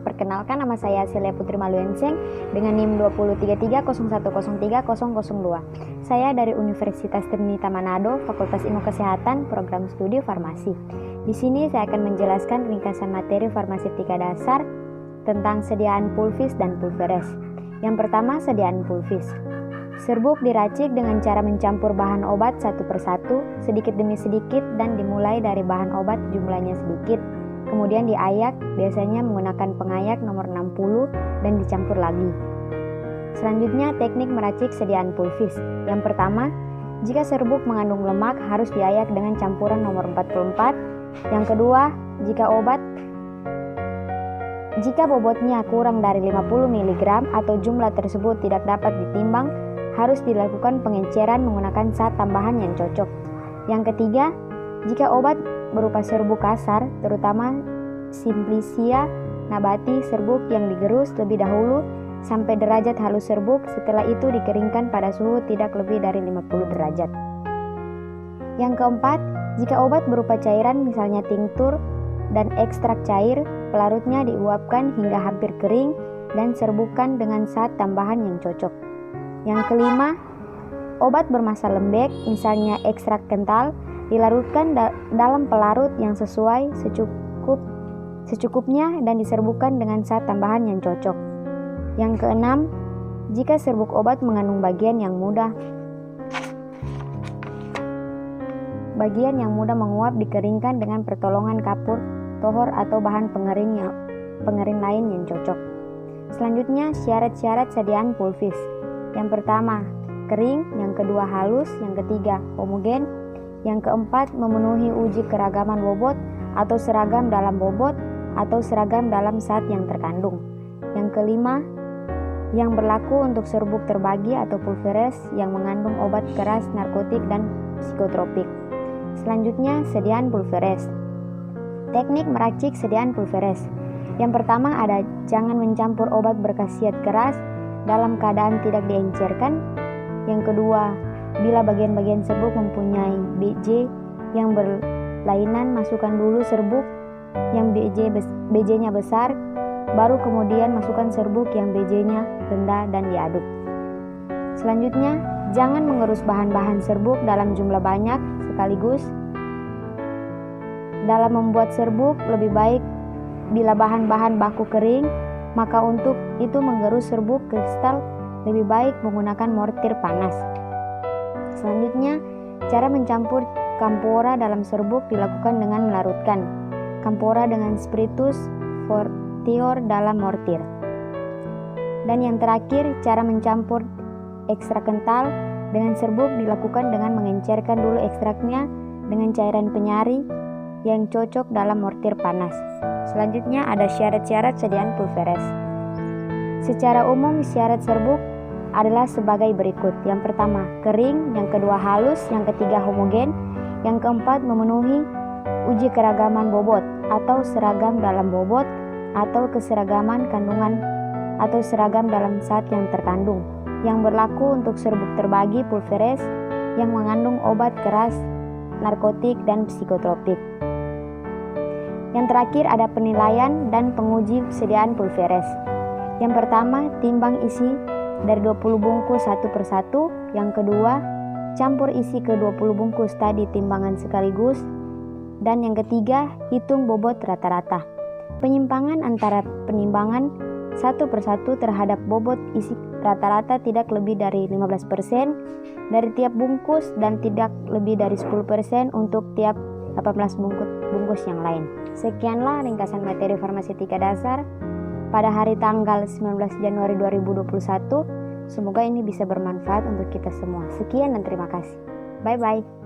Perkenalkan, nama saya Celia Putri Maluenseng dengan NIM 2033101030002. Saya dari Universitas Trinita Manado, Fakultas Ilmu Kesehatan, Program Studi Farmasi. Di sini saya akan menjelaskan ringkasan materi farmaseutika dasar tentang sediaan pulvis dan pulveres. Yang pertama, sediaan pulvis. Serbuk diracik dengan cara mencampur bahan obat satu persatu, sedikit demi sedikit, dan dimulai dari bahan obat jumlahnya sedikit. Kemudian diayak, biasanya menggunakan pengayak nomor 60 dan dicampur lagi. Selanjutnya, teknik meracik sediaan pulvis. Yang pertama, jika serbuk mengandung lemak harus diayak dengan campuran nomor 44. Yang kedua, jika bobotnya kurang dari 50 mg atau jumlah tersebut tidak dapat ditimbang, harus dilakukan pengenceran menggunakan zat tambahan yang cocok. Yang ketiga, jika obat berupa serbuk kasar, terutama Simplicia nabati, serbuk yang digerus lebih dahulu sampai derajat halus serbuk, setelah itu dikeringkan pada suhu tidak lebih dari 50 derajat. Yang keempat, jika obat berupa cairan misalnya tinktur dan ekstrak cair, pelarutnya diuapkan hingga hampir kering dan serbukan dengan zat tambahan yang cocok. Yang kelima, obat bermassa lembek misalnya ekstrak kental dilarutkan dalam pelarut yang sesuai secukupnya dan diserbukan dengan zat tambahan yang cocok. Yang keenam, jika serbuk obat mengandung bagian yang mudah menguap, dikeringkan dengan pertolongan kapur, tohor atau bahan pengering lain yang cocok. Selanjutnya, syarat-syarat sediaan pulvis. Yang pertama, kering. Yang kedua, halus. Yang ketiga, homogen. Yang keempat, memenuhi uji keragaman bobot atau seragam dalam bobot atau seragam dalam zat yang terkandung. Yang kelima, yang berlaku untuk serbuk terbagi atau pulveres yang mengandung obat keras, narkotik, dan psikotropik. Selanjutnya, sediaan pulveres. Teknik meracik sediaan pulveres. Yang pertama ada jangan mencampur obat berkhasiat keras dalam keadaan tidak diencerkan. Yang kedua, bila bagian-bagian serbuk mempunyai BJ yang berlainan, masukkan dulu serbuk yang BJ-nya besar, baru kemudian masukkan serbuk yang BJ-nya rendah dan diaduk. Selanjutnya, jangan mengerus bahan-bahan serbuk dalam jumlah banyak sekaligus. Dalam membuat serbuk, lebih baik bila bahan-bahan baku kering, maka untuk itu mengerus serbuk kristal lebih baik menggunakan mortir panas. Selanjutnya, cara mencampur kampora dalam serbuk dilakukan dengan melarutkan kampora dengan spiritus fortior dalam mortir. Dan yang terakhir, cara mencampur ekstrak kental dengan serbuk dilakukan dengan mengencerkan dulu ekstraknya dengan cairan penyari yang cocok dalam mortir panas. Selanjutnya ada syarat-syarat sediaan pulveres. Secara umum, syarat serbuk adalah sebagai berikut. Yang pertama, kering. Yang kedua, halus. Yang ketiga, homogen. Yang keempat, memenuhi uji keragaman bobot atau seragam dalam bobot atau keseragaman kandungan atau seragam dalam zat yang terkandung. Yang berlaku untuk serbuk terbagi pulveres yang mengandung obat keras, narkotik, dan psikotropik. Yang terakhir ada penilaian dan penguji sediaan pulveres. Yang pertama, timbang isi dari 20 bungkus satu persatu. Yang kedua, campur isi ke 20 bungkus tadi timbangan sekaligus. Dan yang ketiga, hitung bobot rata-rata. Penyimpangan antara penimbangan satu persatu terhadap bobot isi rata-rata tidak lebih dari 15% dari tiap bungkus dan tidak lebih dari 10% untuk tiap 18 bungkus yang lain. Sekianlah ringkasan materi farmaseutika dasar pada hari tanggal 19 Januari 2021. Semoga ini bisa bermanfaat untuk kita semua. Sekian dan terima kasih. Bye-bye.